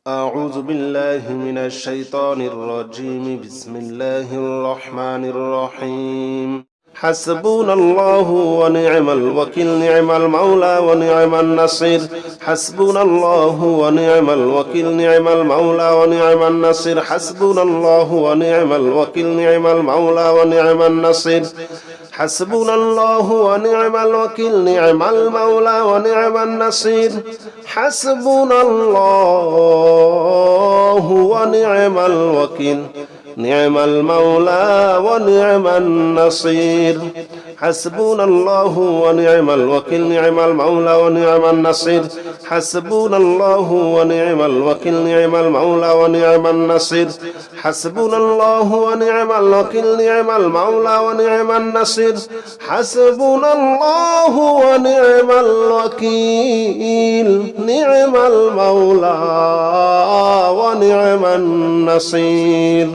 أعوذ بالله من الشيطان الرجيم بسم الله الرحمن الرحيم حسبنا الله ونعم الوكيل نعم المولى ونعم النصير حسبنا الله ونعم الوكيل نعم المولى ونعم النصير حسبنا الله ونعم الوكيل نعم المولى ونعم النصير حسبنا الله ونعم الوكيل نعم المولى ونعم النصير حسبنا الله ونعم الوكيل نعم المولى ونعم النصير حسبنا الله ونعم الوكيل نعم المولى ونعم النصير حسبنا الله ونعم الوكيل نعم المولى ونعم النصير حسبنا الله ونعم الوكيل نعم المولى ونعم النصير حسبنا الله ونعم الوكيل نعم المولى ونعم النصير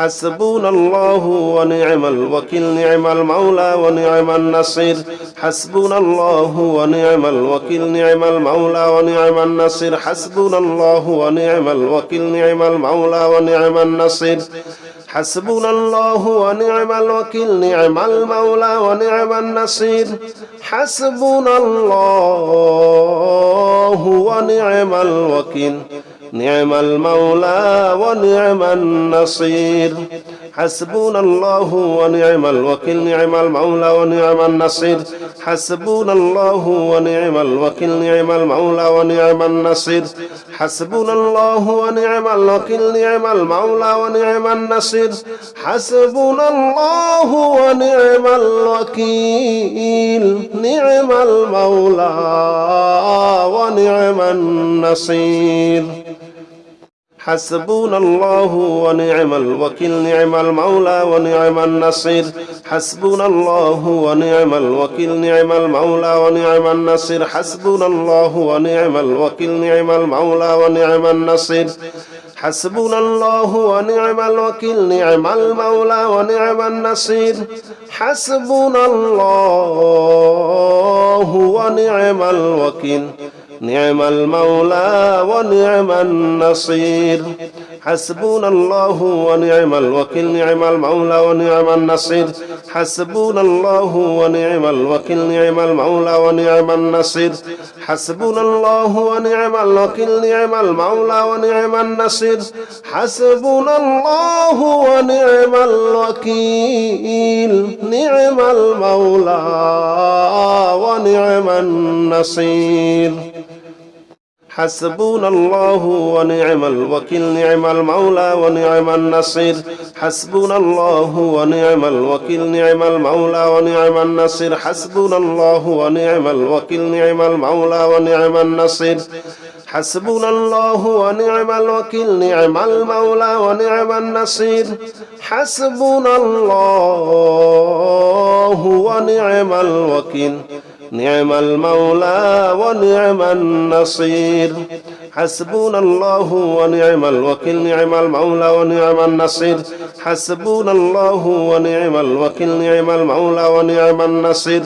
حسبنا الله ونعم الوكيل نعم المولى ونعم النصير حسبنا الله ونعم الوكيل نعم المولى ونعم النصير حسبنا الله ونعم الوكيل نعم المولى ونعم النصير حسبنا الله ونعم الوكيل نعم المولى ونعم النصير حسبنا الله ونعم الوكيل نعم المولى ونعم النصير حسبنا الله ونعم الوكيل نعم المولى ونعم النصير حسبنا الله ونعم الوكيل نعم المولى ونعم النصير حسبنا الله ونعم الوكيل نعم المولى ونعم النصير حسبنا الله ونعم الوكيل نعم المولى ونعم النصير حسبنا الله ونعم الوكيل نعم المولى ونعم النصير حسبنا الله ونعم الوكيل نعم المولى ونعم النصير حسبنا الله ونعم الوكيل نعم المولى ونعم النصير حسبنا الله ونعم الوكيل نعم المولى ونعم النصير حسبنا الله ونعم الوكيل نعم المولى ونعم النصير حسبنا الله ونعم الوكيل نعم المولى ونعم النصير حسبنا الله ونعم الوكيل نعم المولى ونعم النصير حسبنا الله ونعم الوكيل نعم المولى ونعم النصير حسبنا الله ونعم الوكيل نعم المولى ونعم النصير حسبنا الله ونعم الوكيل نعم المولى ونعم النصير حسبنا الله ونعم الوكيل نعم المولى ونعم النصير حسبنا الله ونعم الوكيل نعم المولى ونعم النصير حسبنا الله ونعم الوكيل نعم المولى ونعم النصير حسبنا الله ونعم الوكيل نعم المولى ونعم النصير حسبنا الله ونعم الوكيل نعم المولى ونعم النصير حسبنا الله ونعم الوكيل نعم المولى ونعم النصير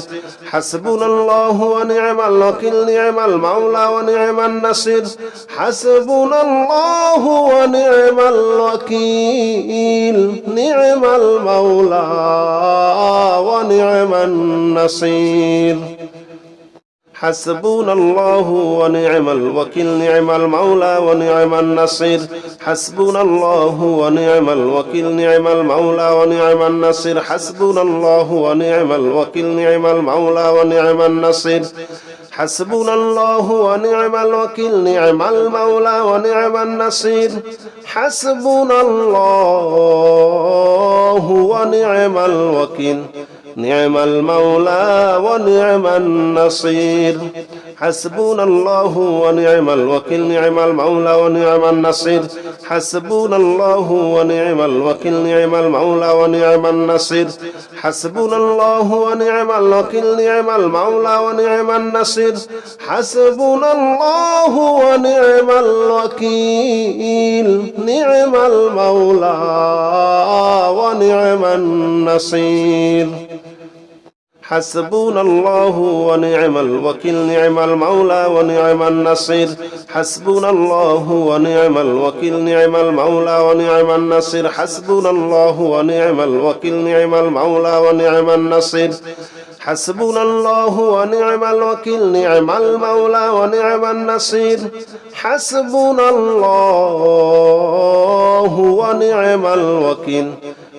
حسبنا الله ونعم الوكيل نعم المولى ونعم النصير حسبنا الله ونعم الوكيل نعم المولى ونعم النصير حسبنا الله ونعم الوكيل نعم المولى ونعم النصير حسبنا الله ونعم الوكيل نعم المولى ونعم النصير حسبنا الله ونعم الوكيل نعم المولى ونعم النصير حسبنا الله ونعم الوكيل نعم المولى ونعم النصير حسبنا الله ونعم الوكيل نعم المولى ونعم النصير حسبنا الله ونعم الوكيل نعم المولى ونعم النصير حسبنا الله ونعم الوكيل نعم المولى ونعم النصير حسبنا الله ونعم الوكيل نعم المولى ونعم النصير حسبنا الله ونعم الوكيل نعم المولى ونعم النصير حسبنا الله ونعم الوكيل نعم المولى ونعم النصير حسبنا الله ونعم الوكيل نعم المولى ونعم النصير حسبنا الله ونعم الوكيل نعم المولى ونعم النصير حسبنا الله ونعم الوكيل نعم المولى ونعم النصير حسبنا الله ونعم الوكيل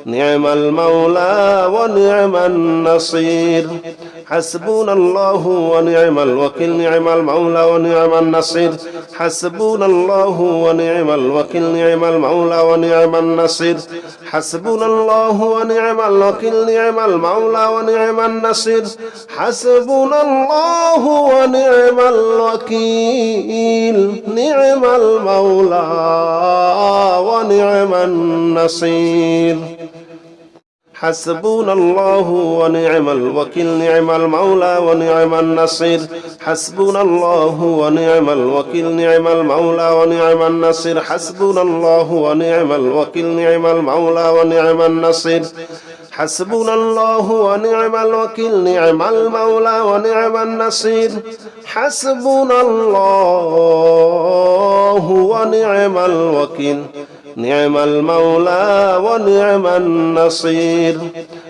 نعم المولى ونعم النصير حسبنا الله ونعم الوكيل نعم المولى ونعم النصير حسبنا الله ونعم الوكيل نعم المولى ونعم النصير حسبنا الله ونعم الوكيل نعم المولى ونعم النصير حسبنا الله ونعم الوكيل نعم المولى ونعم النصير حسبنا الله ونعم الوكيل نعم المولى ونعم النصير حسبنا الله ونعم الوكيل نعم المولى ونعم النصير حسبنا الله ونعم الوكيل نعم المولى ونعم النصير حسبنا الله ونعم الوكيل نعم المولى ونعم النصير حسبنا الله ونعم الوكيل نعم المولى ونعم النصير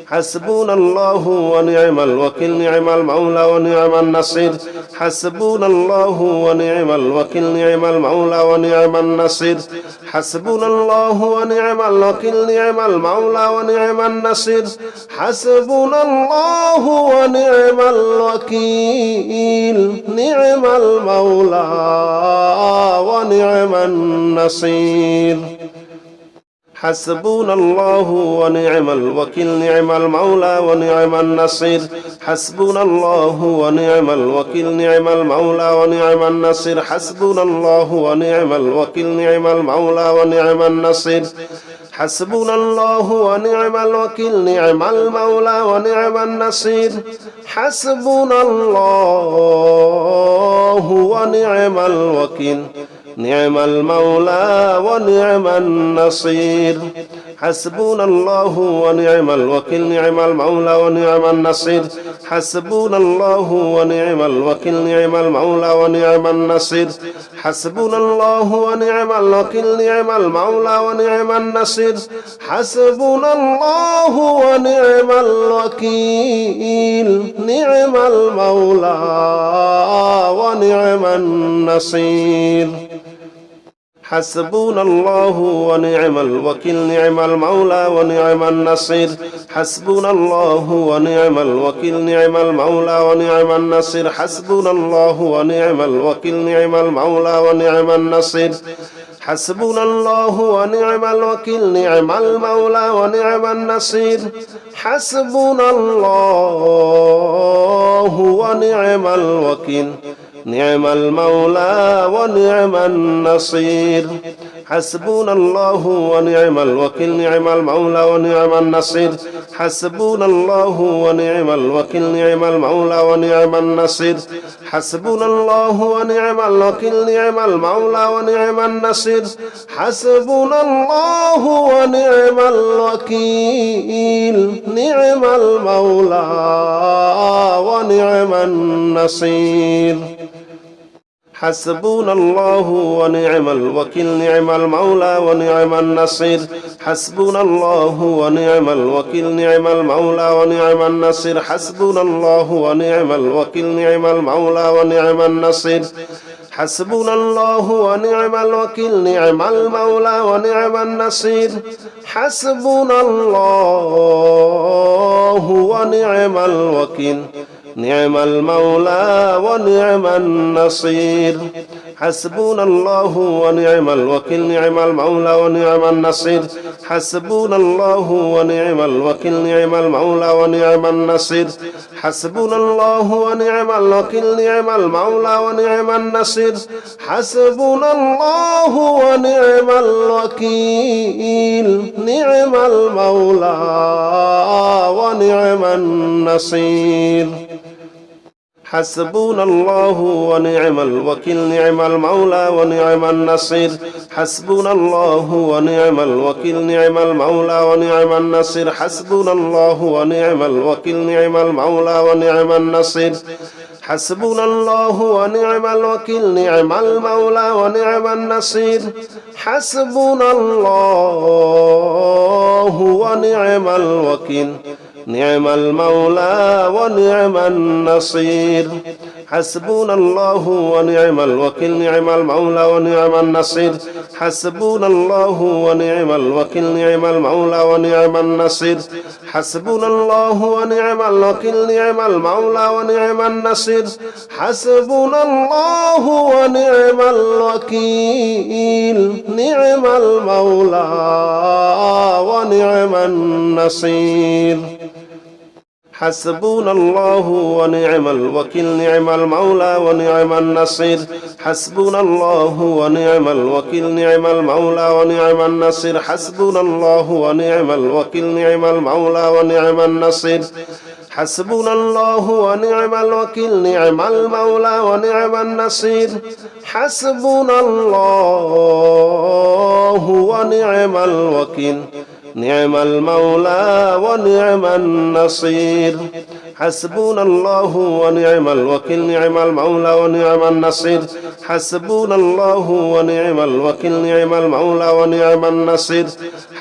حسبنا الله ونعم الوكيل نعم المولى ونعم النصير حسبنا الله ونعم الوكيل نعم المولى ونعم النصير حسبنا الله ونعم الوكيل نعم المولى ونعم النصير حسبنا الله ونعم الوكيل نعم المولى ونعم النصير حسبنا الله ونعم الوكيل نعم المولى ونعم النصير حسبنا الله ونعم الوكيل نعم المولى ونعم النصير حسبنا الله ونعم الوكيل نعم المولى ونعم النصير حسبنا الله ونعم الوكيل نعم المولى ونعم النصير حسبنا الله ونعم الوكيل نعم المولى ونعم النصير حسبنا الله ونعم الوكيل نعم المولى ونعم النصير حسبنا الله ونعم الوكيل نعم المولى ونعم النصير حسبنا الله ونعم الوكيل نعم المولى ونعم النصير حسبنا الله ونعم الوكيل نعم المولى ونعم النصير حسبنا الله ونعم الوكيل نعم المولى ونعم النصير حسبنا الله ونعم الوكيل نعم المولى ونعم النصير حسبنا الله ونعم الوكيل نعم المولى ونعم النصير حسبنا الله ونعم الوكيل نعم المولى ونعم النصير حسبنا الله ونعم الوكيل نعم المولى ونعم النصير حسبنا الله ونعم الوكيل نعم المولى ونعم النصير حسبنا الله ونعم الوكيل نعم المولى ونعم النصير حسبنا الله ونعم الوكيل نعم المولى ونعم النصير حسبنا الله ونعم الوكيل نعم المولى ونعم النصير حسبنا الله ونعم الوكيل نعم المولى ونعم النصير حسبنا الله ونعم الوكيل نعم المولى ونعم النصير حسبنا الله ونعم الوكيل نعم المولى ونعم النصير حسبنا الله ونعم الوكيل نعم المولى ونعم النصير حسبنا الله ونعم الوكيل نعم المولى ونعم النصير حسبنا الله ونعم الوكيل نعم المولى ونعم النصير حسبنا الله ونعم الوكيل نعم المولى ونعم النصير حسبنا الله ونعم الوكيل نعم المولى ونعم النصير حسبنا الله ونعم الوكيل نعم المولى ونعم النصير حسبنا الله ونعم الوكيل نعم المولى ونعم النصير حسبنا الله ونعم الوكيل نعم المولى ونعم النصير حسبنا الله ونعم الوكيل نعم المولى ونعم النصير حسبنا الله ونعم الوكيل نعم المولى ونعم النصير حسبنا الله ونعم الوكيل نعم المولى ونعم النصير حسبنا الله ونعم الوكيل نعم المولى ونعم النصير حسبنا الله ونعم الوكيل نعم المولى ونعم النصير حسبنا الله ونعم الوكيل نعم المولى ونعم النصير حسبنا الله ونعم الوكيل نعم المولى ونعم النصير حسبنا الله ونعم الوكيل نعم المولى ونعم النصير حسبنا الله ونعم الوكيل نعم المولى ونعم النصير حسبنا الله ونعم الوكيل نعم المولى ونعم النصير حسبنا الله ونعم الوكيل نعم المولى ونعم النصير حسبنا الله ونعم الوكيل نعم المولى ونعم النصير حسبنا الله ونعم الوكيل نعم المولى ونعم النصير حسبنا الله ونعم الوكيل نعم المولى ونعم النصير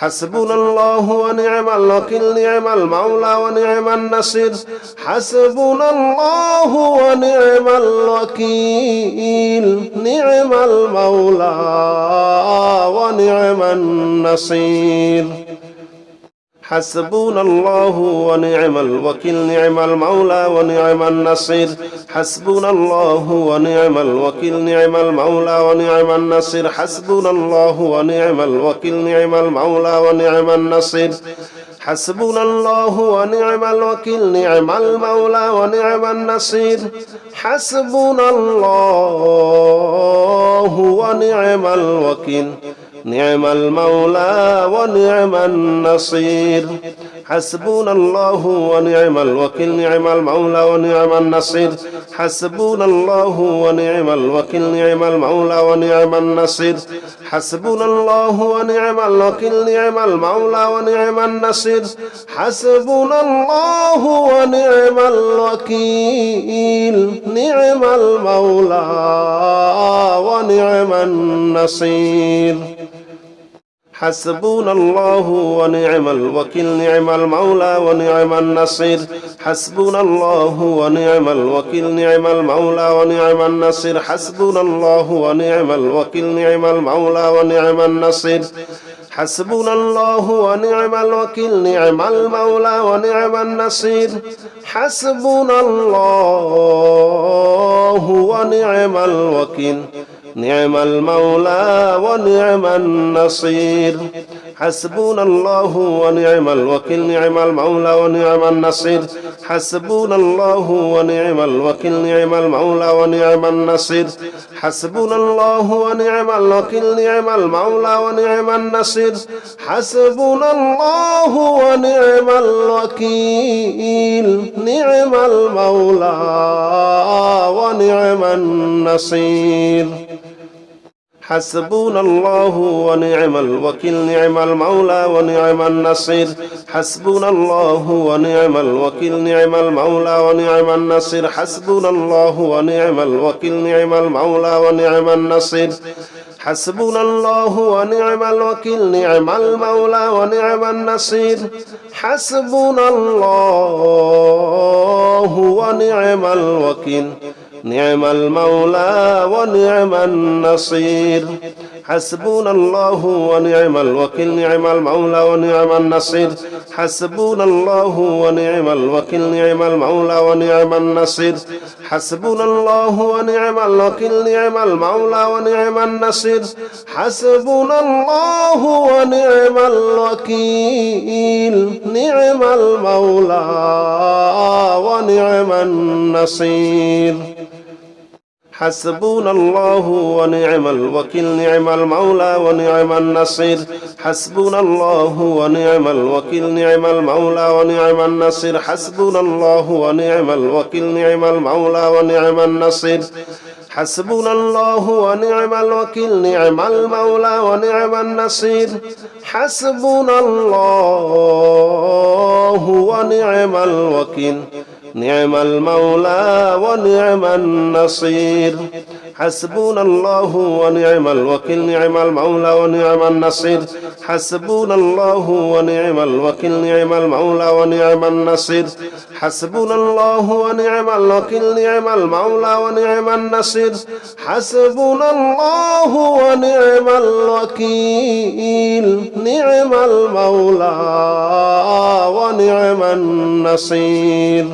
حسبنا الله ونعم الوكيل نعم المولى ونعم النصير حسبنا الله ونعم الوكيل نعم المولى ونعم النصير حسبنا الله ونعم الوكيل نعم المولى ونعم النصير حسبنا الله ونعم الوكيل نعم المولى ونعم النصير حسبنا الله ونعم الوكيل نعم المولى ونعم النصير حسبنا الله ونعم الوكيل نعم المولى ونعم النصير حسبنا الله ونعم الوكيل نعم المولى ونعم النصير حسبنا الله ونعم الوكيل نعم المولى ونعم النصير حسبنا الله ونعم الوكيل نعم المولى ونعم النصير حسبنا الله ونعم الوكيل نعم المولى ونعم النصير حسبنا الله ونعم الوكيل نعم المولى ونعم النصير حسبنا الله ونعم الوكيل نعم المولى ونعم النصير حسبنا الله ونعم الوكيل نعم المولى ونعم النصير حسبنا الله ونعم الوكيل نعم المولى ونعم النصير حسبنا الله ونعم الوكيل نعم المولى ونعم النصير حسبنا الله ونعم الوكيل نعم المولى ونعم النصير حسبنا الله ونعم الوكيل نعم المولى ونعم النصير حسبنا الله ونعم الوكيل نعم المولى ونعم النصير حسبنا الله ونعم الوكيل نعم المولى ونعم النصير حسبنا الله ونعم الوكيل نعم المولى ونعم النصير حسبنا الله ونعم الوكيل نعم المولى ونعم النصير حسبنا الله ونعم الوكيل نعم المولى ونعم النصير حسبنا الله ونعم الوكيل نعم المولى ونعم النصير حسبنا الله ونعم الوكيل نعم المولى ونعم النصير حسبنا الله ونعم الوكيل نعم المولى ونعم النصير حسبنا الله ونعم الوكيل نعم المولى ونعم النصير حسبنا الله ونعم الوكيل نعم المولى ونعم النصير حسبنا الله ونعم الوكيل نعم المولى ونعم النصير حسبنا الله ونعم الوكيل نعم المولى ونعم النصير حسبنا الله ونعم الوكيل نعم المولى ونعم النصير حسبنا الله ونعم الوكيل نعم المولى ونعم النصير حسبنا الله ونعم الوكيل نعم المولى ونعم النصير حسبنا الله ونعم الوكيل نعم المولى ونعم النصير حسبنا الله ونعم الوكيل نعم المولى ونعم النصير حسبنا الله ونعم الوكيل نعم المولى ونعم النصير حسبنا الله ونعم الوكيل نعم المولى ونعم النصير حسبنا الله ونعم الوكيل نعم المولى ونعم النصير حسبنا الله ونعم الوكيل نعم المولى ونعم النصير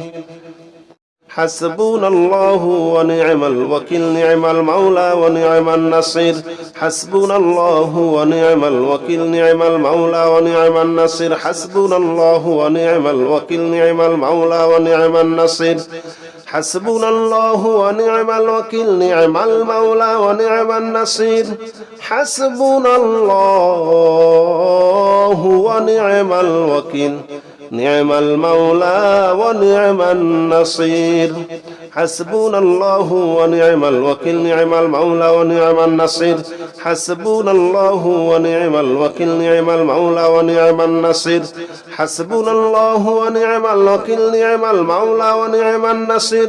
حسبنا الله ونعم الوكيل نعم المولى ونعم النصير حسبنا الله ونعم الوكيل نعم المولى ونعم النصير حسبنا الله ونعم الوكيل نعم المولى ونعم النصير حسبنا الله ونعم الوكيل نعم المولى ونعم النصير حسبنا الله ونعم الوكيل نعم المولى ونعم النصير حسبنا الله ونعم الوكيل نعم المولى ونعم النصير حسبنا الله ونعم الوكيل نعم المولى ونعم النصير حسبنا الله ونعم الوكيل نعم المولى ونعم النصير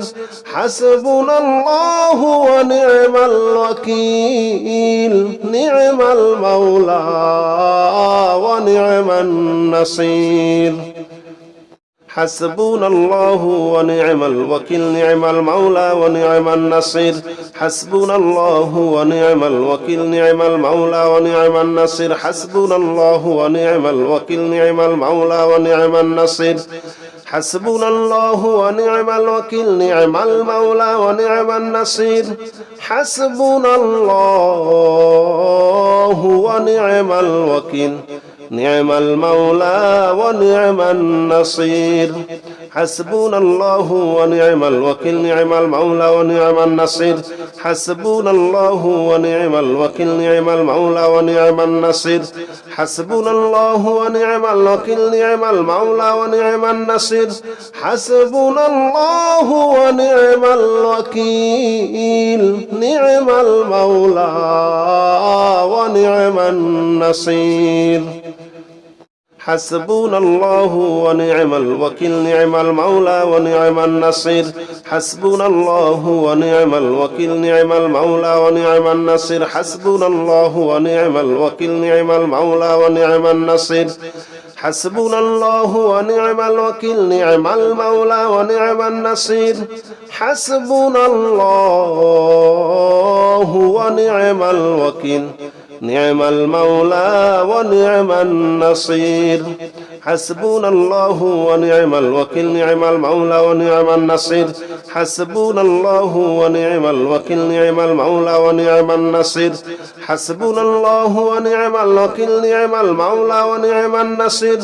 حسبنا الله ونعم الوكيل نعم المولى ونعم النصير حسبنا الله ونعم الوكيل نعم المولى ونعم النصير حسبنا الله ونعم الوكيل نعم المولى ونعم النصير حسبنا الله ونعم الوكيل نعم المولى ونعم النصير حسبنا الله ونعم الوكيل نعم المولى ونعم النصير حسبنا الله ونعم الوكيل نعم المولى ونعم النصير حسبنا الله ونعم الوكيل نعم المولى ونعم النصير حسبنا الله ونعم الوكيل نعم المولى ونعم النصير حسبنا الله ونعم الوكيل نعم المولى ونعم النصير حسبنا الله ونعم الوكيل نعم المولى ونعم النصير حسبنا الله ونعم الوكيل نعم المولى ونعم النصير حسبنا الله ونعم الوكيل نعم المولى ونعم النصير حسبنا الله ونعم الوكيل نعم المولى ونعم النصير حسبنا الله ونعم الوكيل نعم المولى ونعم النصير حسبنا الله ونعم الوكيل نعم المولى ونعم النصير حسبنا الله ونعم الوكيل نعم المولى ونعم النصير حسبنا الله ونعم الوكيل نعم المولى ونعم النصير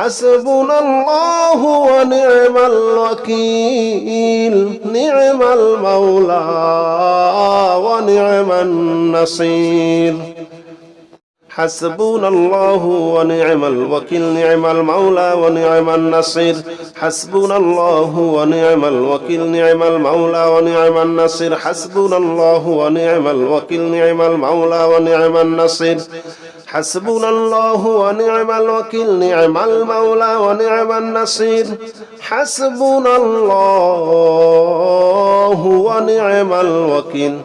حسبنا الله ونعم الوكيل نعم المولى ونعم النصير حسبنا الله ونعم الوكيل نعم المولى ونعم النصير حسبنا الله ونعم الوكيل نعم المولى ونعم النصير حسبنا الله ونعم الوكيل نعم المولى ونعم النصير حسبنا الله ونعم الوكيل نعم المولى ونعم النصير حسبنا الله ونعم الوكيل نعم المولى ونعم النصير حسبنا الله ونعم الوكيل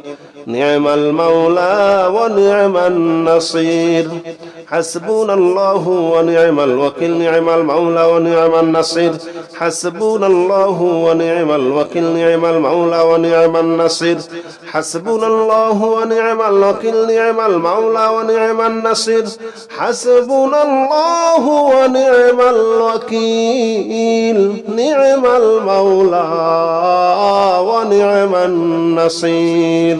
نعم المولى ونعم النصير حسبنا الله ونعم الوكيل نعم المولى ونعم النصير حسبنا الله ونعم الوكيل نعم المولى ونعم النصير حسبنا الله ونعم الوكيل نعم المولى ونعم النصير حسبنا الله ونعم الوكيل نعم المولى ونعم النصير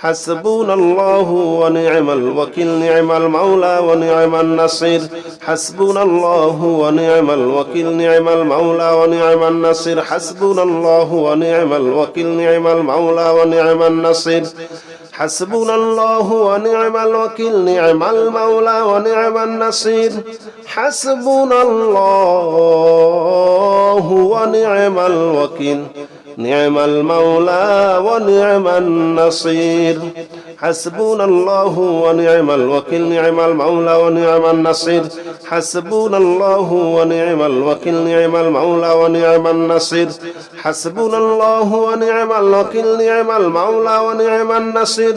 حسبنا الله ونعم الوكيل نعم المولى ونعم النصير حسبنا الله ونعم الوكيل نعم المولى ونعم النصير حسبنا الله ونعم الوكيل نعم المولى ونعم النصير حسبنا الله ونعم الوكيل نعم المولى ونعم النصير حسبنا الله ونعم الوكيل نعم المولى ونعم النصير حسبنا الله ونعم الوكيل نعم المولى ونعم النصير حسبنا الله ونعم الوكيل نعم المولى ونعم النصير حسبنا الله ونعم الوكيل نعم المولى ونعم النصير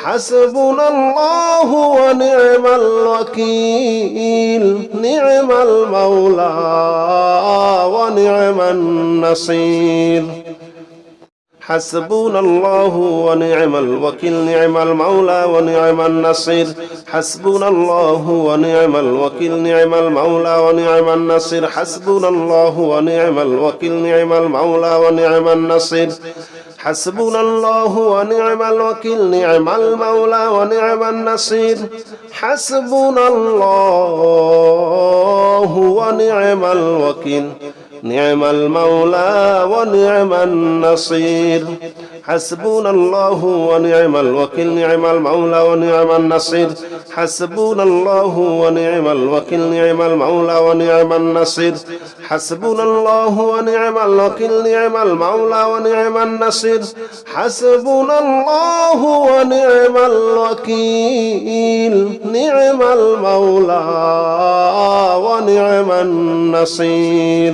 حسبنا الله ونعم الوكيل نعم المولى ونعم النصير حسبنا الله ونعم الوكيل نعم المولى ونعم النصير حسبنا الله ونعم الوكيل نعم المولى ونعم النصير حسبنا الله ونعم الوكيل نعم المولى ونعم النصير حسبنا الله ونعم الوكيل نعم المولى ونعم النصير حسبنا الله ونعم الوكيل نعم المولى ونعم النصير حسبنا الله ونعم الوكيل نعم المولى ونعم النصير حسبنا الله ونعم الوكيل نعم المولى ونعم النصير حسبنا الله ونعم الوكيل نعم المولى ونعم النصير حسبنا الله ونعم الوكيل نعم المولى ونعم النصير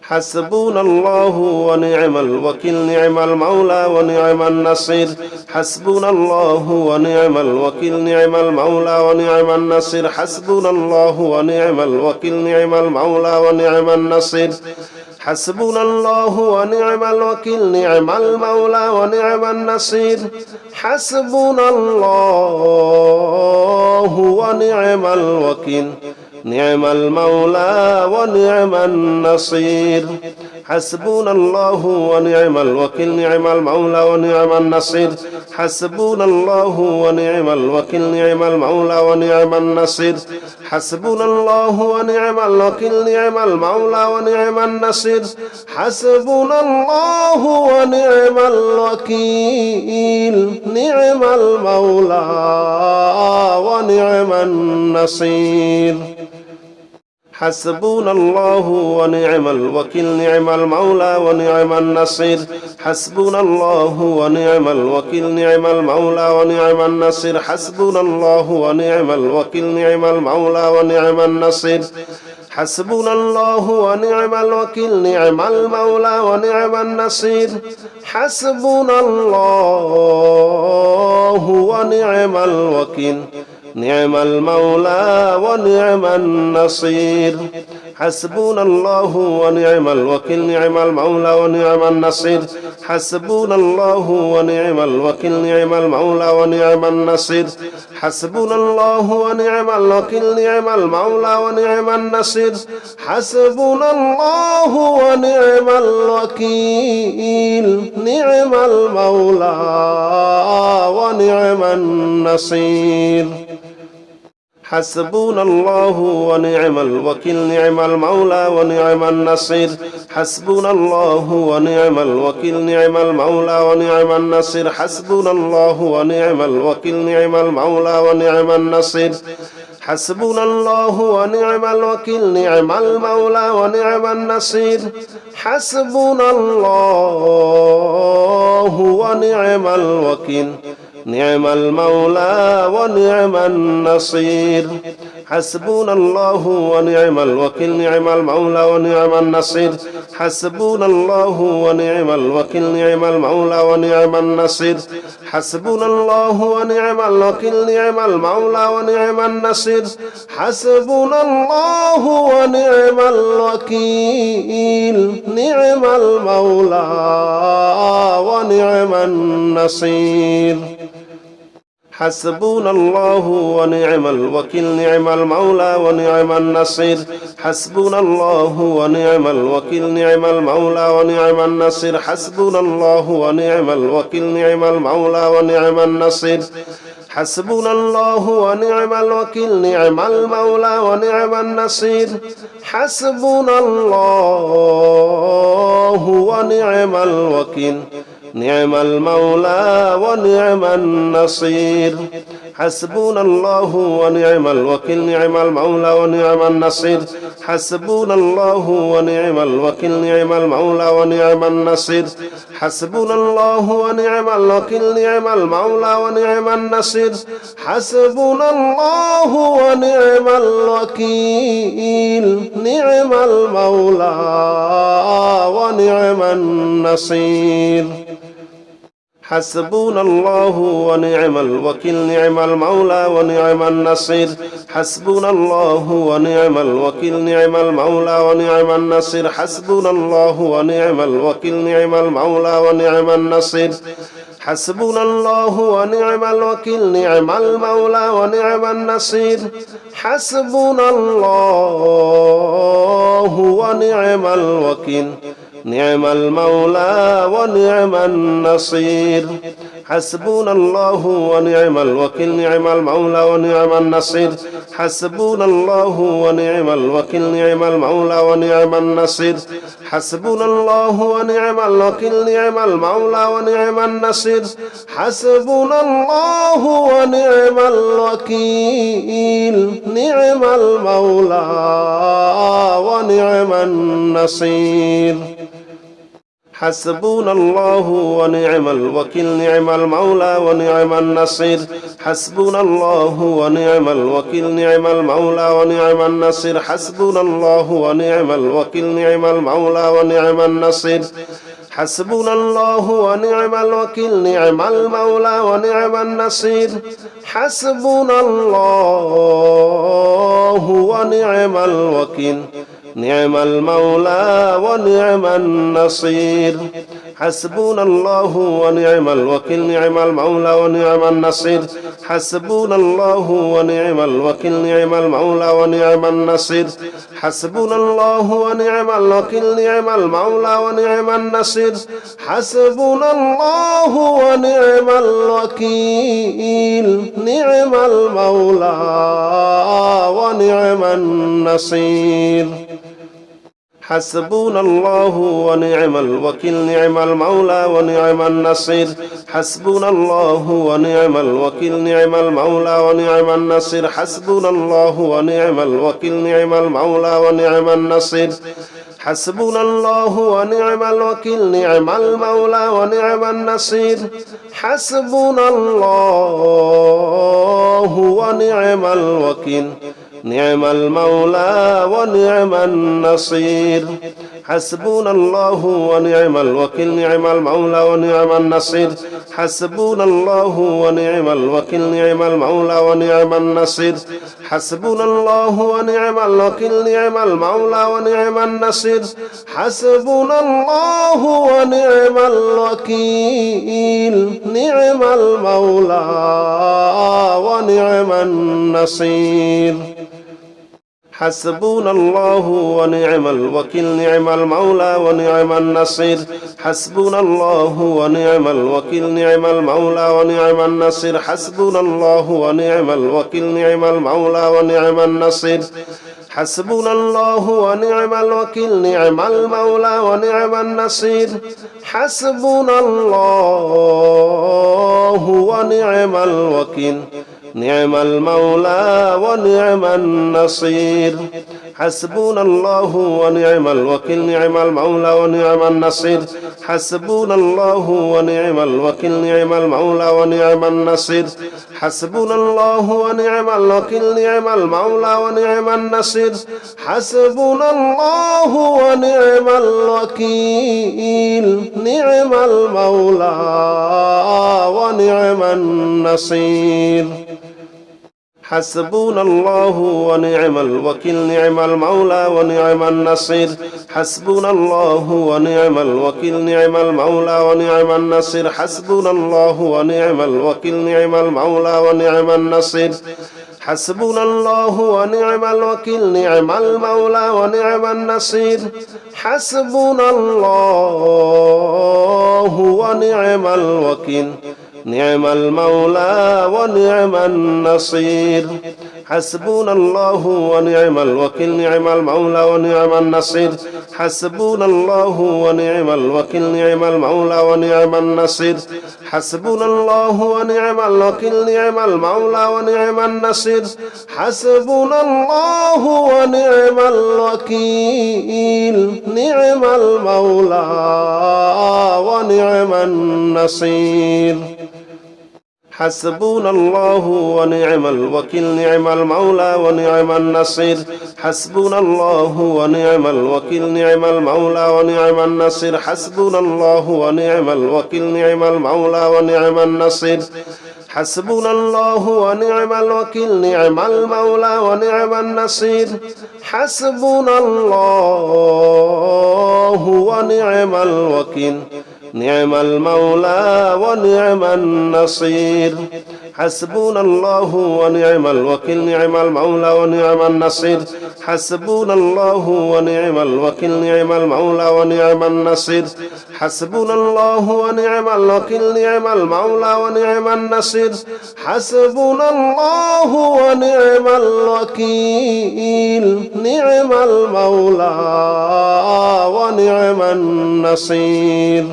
حسبنا الله ونعم الوكيل نعم المولى ونعم النصير حسبنا الله ونعم الوكيل نعم المولى ونعم النصير حسبنا الله ونعم الوكيل نعم المولى ونعم النصير حسبنا الله ونعم الوكيل نعم المولى ونعم النصير حسبنا الله ونعم الوكيل نعم المولى ونعم النصير حسبنا الله ونعم الوكيل نعم المولى ونعم النصير حسبنا الله ونعم الوكيل نعم المولى ونعم النصير حسبنا الله ونعم الوكيل نعم المولى ونعم النصير حسبنا الله ونعم الوكيل نعم المولى ونعم النصير حسبنا الله ونعم الوكيل نعم المولى ونعم النصير حسبنا الله ونعم الوكيل نعم المولى ونعم النصير حسبنا الله ونعم الوكيل نعم المولى ونعم النصير حسبنا الله ونعم الوكيل نعم المولى ونعم النصير حسبنا الله ونعم الوكيل نعم المولى ونعم النصير حسبنا الله ونعم الوكيل نعم المولى ونعم النصير حسبنا الله ونعم الوكيل نعم المولى ونعم النصير حسبنا الله ونعم الوكيل نعم المولى ونعم النصير حسبنا الله ونعم الوكيل نعم المولى ونعم النصير حسبنا الله ونعم الوكيل نعم المولى ونعم النصير حسبنا الله ونعم الوكيل نعم المولى ونعم النصير حسبنا الله ونعم الوكيل نعم المولى ونعم النصير حسبنا الله ونعم الوكيل نعم المولى ونعم النصير حسبنا الله ونعم الوكيل نعم المولى ونعم النصير حسبنا الله ونعم الوكيل نعم المولى ونعم النصير حسبنا الله ونعم الوكيل نعم المولى ونعم النصير حسبنا الله ونعم الوكيل نعم المولى ونعم النصير حسبنا الله ونعم الوكيل نعم المولى ونعم النصير حسبنا الله ونعم الوكيل نعم المولى ونعم النصير حسبنا الله ونعم الوكيل نعم المولى ونعم النصير حسبنا الله ونعم الوكيل نعم المولى ونعم النصير حسبنا الله ونعم الوكيل نعم المولى ونعم النصير حسبنا الله ونعم الوكيل نعم المولى ونعم النصير حسبنا الله ونعم الوكيل نعم المولى ونعم النصير حسبنا الله ونعم الوكيل نعم المولى ونعم النصير حسبنا الله ونعم الوكيل نعم المولى ونعم النصير حسبنا الله ونعم الوكيل نعم المولى ونعم النصير حسبنا الله ونعم الوكيل نعم المولى ونعم النصير حسبنا الله ونعم الوكيل نعم المولى ونعم النصير حسبنا الله ونعم الوكيل نعم المولى ونعم النصير حسبنا الله ونعم الوكيل نعم المولى ونعم النصير حسبنا الله ونعم الوكيل نعم المولى ونعم النصير حسبنا الله ونعم الوكيل نعم المولى ونعم النصير حسبنا الله ونعم الوكيل نعم المولى ونعم النصير حسبنا الله ونعم الوكيل نعم المولى ونعم النصير حسبنا الله ونعم الوكيل نعم المولى ونعم النصير حسبنا الله ونعم الوكيل نعم المولى ونعم النصير حسبنا الله ونعم الوكيل نعم المولى ونعم النصير حسبنا الله ونعم الوكيل نعم المولى ونعم النصير حسبنا الله ونعم الوكيل نعم المولى ونعم النصير حسبنا الله ونعم الوكيل نعم المولى ونعم النصير حسبنا الله ونعم الوكيل نعم المولى ونعم النصير حسبنا الله ونعم الوكيل نعم المولى ونعم النصير حسبنا الله ونعم الوكيل نعم المولى ونعم النصير حسبنا الله ونعم الوكيل نعم المولى ونعم النصير حسبنا الله ونعم الوكيل نعم المولى ونعم النصير حسبنا الله ونعم الوكيل نعم المولى ونعم النصير حسبنا الله ونعم الوكيل نعم المولى ونعم النصير حسبنا الله ونعم الوكيل نعم المولى ونعم النصير حسبنا الله ونعم الوكيل نعم المولى ونعم النصير حسبنا الله ونعم الوكيل نعم المولى ونعم النصير حسبنا الله ونعم الوكيل نعم المولى ونعم النصير حسبنا الله ونعم الوكيل نعم المولى ونعم النصير حسبنا الله ونعم الوكيل نعم المولى ونعم النصير حسبنا الله ونعم الوكيل نعم المولى ونعم النصير حسبنا الله ونعم الوكيل نعم المولى ونعم النصير حسبنا الله ونعم الوكيل نعم المولى ونعم النصير حسبنا الله ونعم الوكيل نعم المولى ونعم النصير حسبنا الله ونعم الوكيل نعم المولى ونعم النصير حسبنا الله ونعم الوكيل نعم المولى ونعم النصير حسبنا الله ونعم الوكيل نعم المولى ونعم النصير حسبنا الله ونعم الوكيل نعم المولى ونعم النصير حسبنا الله ونعم الوكيل نعم المولى ونعم النصير حسبنا الله ونعم الوكيل نعم المولى ونعم النصير حسبنا الله ونعم الوكيل نعم المولى ونعم النصير حسبنا الله ونعم الوكيل نعم المولى ونعم النصير حسبنا الله ونعم الوكيل نعم المولى ونعم النصير حسبنا الله ونعم الوكيل نعم المولى ونعم النصير حسبنا الله ونعم الوكيل نعم المولى ونعم النصير حسبنا الله ونعم الوكيل نعم المولى ونعم النصير حسبنا الله ونعم الوكيل نعم المولى ونعم النصير حسبنا الله ونعم الوكيل نعم المولى ونعم النصير حسبنا الله ونعم الوكيل نعم المولى ونعم النصير حسبنا الله ونعم الوكيل نعم المولى ونعم النصير حسبنا الله ونعم الوكيل نعم المولى ونعم النصير حسبنا الله ونعم الوكيل نعم المولى ونعم النصير حسبنا الله ونعم الوكيل نعم المولى ونعم النصير حسبنا الله ونعم الوكيل نعم المولى ونعم النصير حسبنا الله ونعم الوكيل نعم المولى ونعم النصير حسبنا الله ونعم الوكيل نعم المولى ونعم النصير حسبنا الله ونعم الوكيل نعم المولى ونعم النصير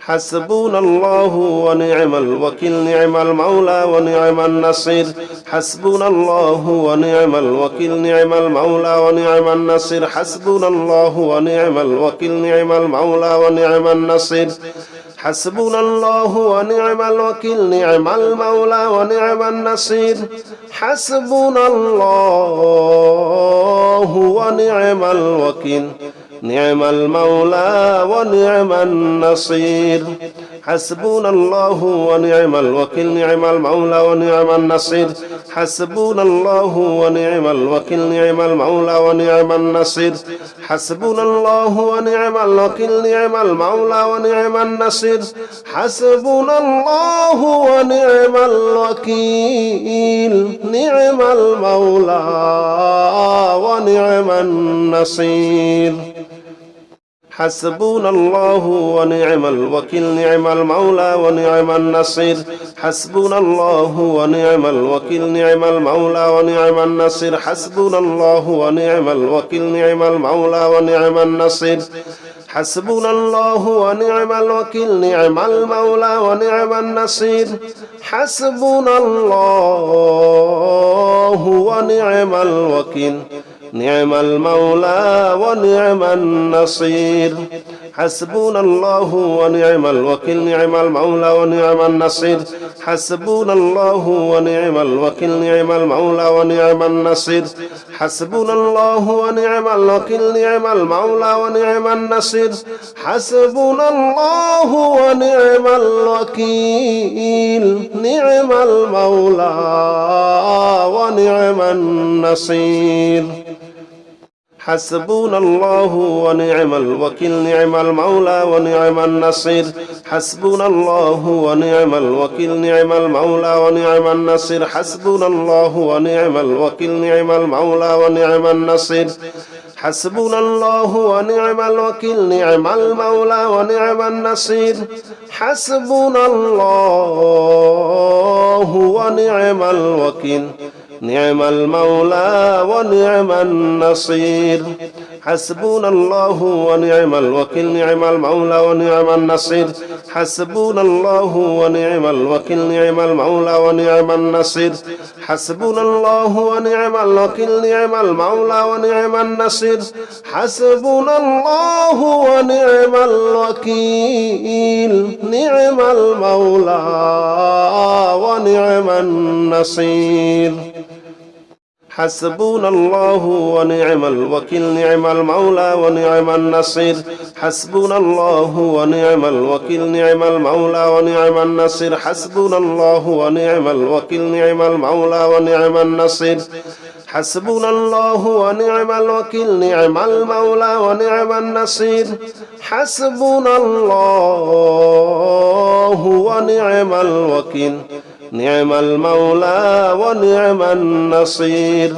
حسبنا الله ونعم الوكيل نعم المولى ونعم النصير حسبنا الله ونعم الوكيل نعم المولى ونعم النصير حسبنا الله ونعم الوكيل نعم المولى ونعم النصير حسبنا الله ونعم الوكيل نعم المولى ونعم النصير حسبنا الله ونعم الوكيل نعم المولى ونعم النصير حسبنا الله ونعم الوكيل نعم المولى ونعم النصير حسبنا الله ونعم الوكيل نعم المولى ونعم النصير حسبنا الله ونعم الوكيل نعم المولى ونعم النصير حسبنا الله ونعم الوكيل نعم المولى ونعم النصير حسبنا الله ونعم الوكيل نعم المولى ونعم النصير حسبنا الله ونعم الوكيل نعم المولى ونعم النصير حسبنا الله ونعم الوكيل نعم المولى ونعم النصير حسبنا الله ونعم الوكيل نعم المولى ونعم النصير حسبنا الله ونعم الوكيل نعم المولى ونعم النصير حسبنا الله ونعم الوكيل نعم المولى ونعم النصير حسبنا الله ونعم الوكيل نعم المولى ونعم النصير حسبنا الله ونعم الوكيل نعم المولى ونعم النصير حسبنا الله ونعم الوكيل نعم المولى ونعم النصير حسبنا الله ونعم الوكيل نعم المولى ونعم النصير حسبنا الله ونعم الوكيل نعم المولى ونعم النصير حسبنا الله ونعم الوكيل نعم المولى ونعم النصير حسبنا الله ونعم الوكيل نعم المولى ونعم النصير حسبنا الله ونعم الوكيل نعم المولى ونعم النصير حسبنا الله ونعم الوكيل نعم المولى ونعم النصير حسبنا الله ونعم الوكيل نعم المولى ونعم النصير حسبنا الله ونعم الوكيل نعم المولى ونعم النصير حسبنا الله ونعم الوكيل نعم المولى ونعم النصير حسبنا الله ونعم الوكيل نعم المولى ونعم النصير حسبنا الله ونعم الوكيل نعم المولى ونعم النصير حسبنا الله ونعم الوكيل نعم المولى ونعم النصير حسبنا الله ونعم الوكيل نعم المولى ونعم النصير حسبنا الله ونعم الوكيل نعم المولى ونعم النصير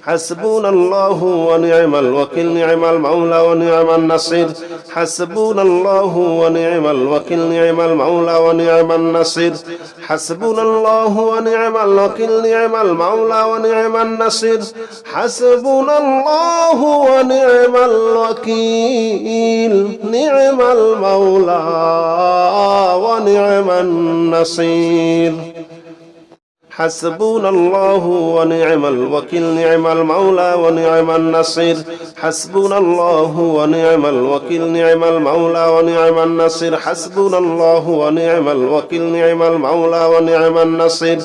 حسبنا الله ونعم الوكيل نعم المولى ونعم النصير حسبنا الله ونعم الوكيل نعم المولى ونعم النصير حسبنا الله ونعم الوكيل نعم المولى ونعم النصير حسبنا الله ونعم الوكيل نعم المولى ونعم النصير حسبنا الله ونعم الوكيل نعم المولى ونعم النصير حسبنا الله ونعم الوكيل نعم المولى ونعم النصير حسبنا الله ونعم الوكيل نعم المولى ونعم النصير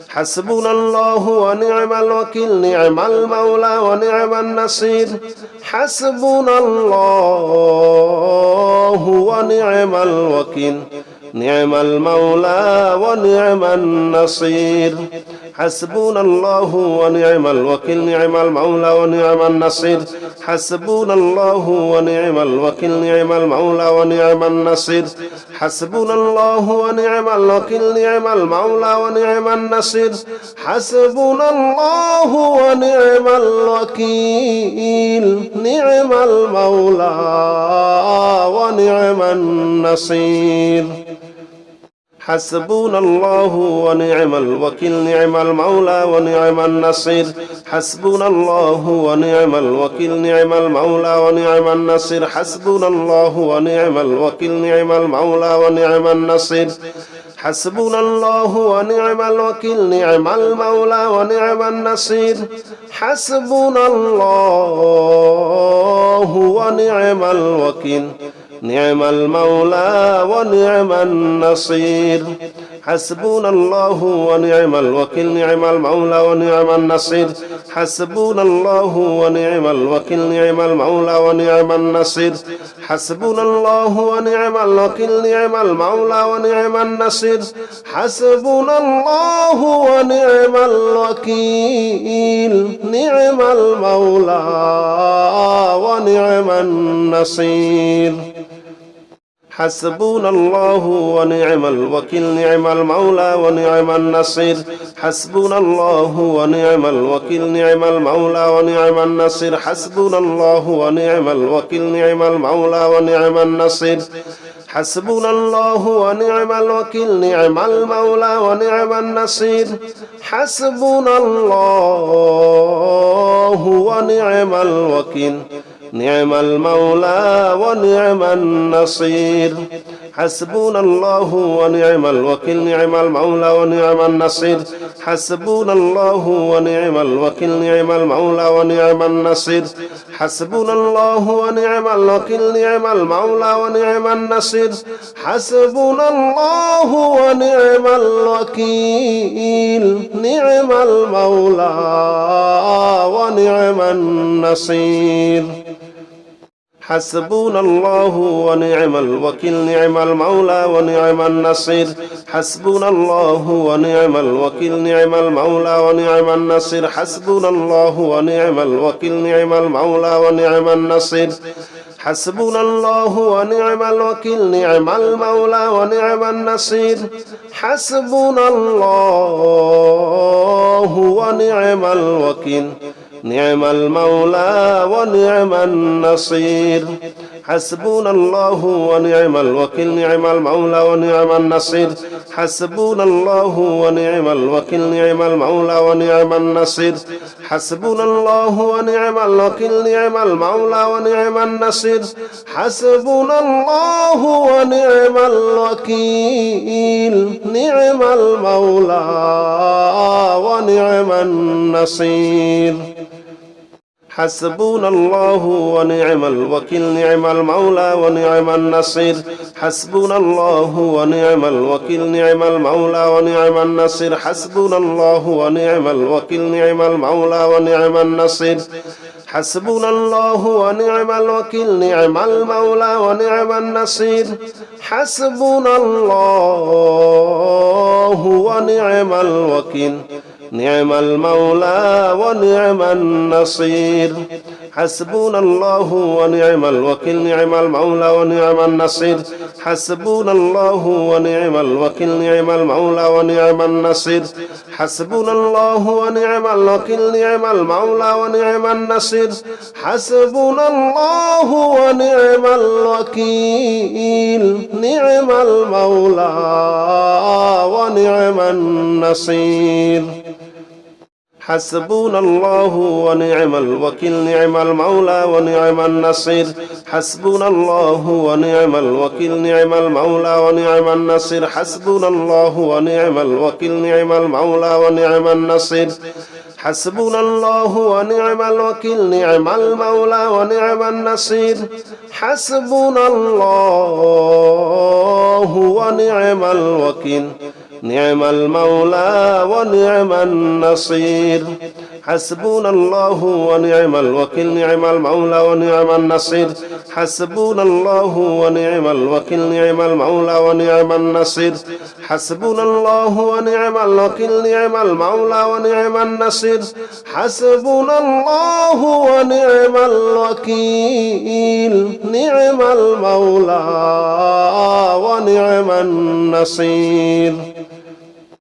حسبنا الله ونعم الوكيل نعم المولى ونعم النصير حسبنا الله ونعم الوكيل نعم المولى ونعم النصير حسبنا الله ونعم الوكيل نعم المولى ونعم النصير حسبنا الله ونعم الوكيل نعم المولى ونعم النصير حسبنا الله ونعم الوكيل نعم المولى ونعم النصير حسبنا الله ونعم الوكيل نعم المولى ونعم النصير حسبنا الله ونعم الوكيل نعم المولى ونعم النصير حسبنا الله ونعم الوكيل نعم المولى ونعم النصير حسبنا الله ونعم الوكيل نعم المولى ونعم النصير حسبنا الله ونعم الوكيل نعم المولى ونعم النصير حسبنا الله ونعم الوكيل نعم المولى ونعم النصير حسبنا الله ونعم الوكيل نعم المولى ونعم النصير حسبنا الله ونعم الوكيل نعم المولى ونعم النصير حسبنا الله ونعم الوكيل نعم المولى ونعم النصير حسبنا الله ونعم الوكيل نعم المولى ونعم النصير حسبنا الله ونعم الوكيل نعم المولى ونعم النصير حسبنا الله ونعم الوكيل نعم المولى ونعم النصير حسبنا الله ونعم الوكيل نعم المولى ونعم النصير حسبنا الله ونعم الوكيل نعم المولى ونعم النصير حسبنا الله ونعم الوكيل نعم المولى ونعم النصير حسبنا الله ونعم الوكيل نعم المولى ونعم النصير حسبنا الله ونعم الوكيل نعم المولى ونعم النصير حسبنا الله ونعم الوكيل نعم المولى ونعم النصير حسبنا الله ونعم الوكيل نعم المولى ونعم النصير حسبنا الله ونعم الوكيل نعم المولى ونعم النصير حسبنا الله ونعم الوكيل نعم المولى ونعم النصير حسبنا الله ونعم الوكيل نعم المولى ونعم النصير حسبنا الله ونعم الوكيل نعم المولى ونعم النصير حسبنا الله ونعم الوكيل نعم المولى ونعم النصير حسبنا الله ونعم الوكيل نعم المولى ونعم النصير حسبنا الله ونعم الوكيل نعم المولى ونعم النصير حسبنا الله ونعم الوكيل نعم المولى ونعم النصير حسبنا الله ونعم الوكيل نعم المولى ونعم النصير حسبنا الله ونعم الوكيل نعم المولى ونعم النصير حسبنا الله ونعم الوكيل نعم المولى ونعم النصير حسبنا الله ونعم الوكيل نعم المولى ونعم النصير حسبنا الله ونعم الوكيل نعم المولى ونعم النصير حسبنا الله ونعم الوكيل نعم المولى ونعم النصير حسبنا الله ونعم الوكيل نعم المولى ونعم النصير حسبنا الله ونعم الوكيل نعم المولى ونعم النصير حسبنا الله ونعم الوكيل نعم المولى ونعم النصير حسبنا الله ونعم الوكيل نعم المولى ونعم النصير حسبنا الله ونعم الوكيل نعم المولى ونعم النصير حسبنا الله ونعم الوكيل نعم المولى ونعم النصير حسبنا الله ونعم الوكيل نعم المولى ونعم النصير حسبنا الله ونعم الوكيل نعم المولى ونعم النصير حسبنا الله ونعم الوكيل نعم المولى ونعم النصير حسبنا الله ونعم الوكيل نعم المولى ونعم النصير حسبنا الله ونعم الوكيل نعم المولى ونعم النصير حسبنا الله ونعم الوكيل نعم المولى ونعم النصير حسبنا الله ونعم الوكيل نعم المولى ونعم النصير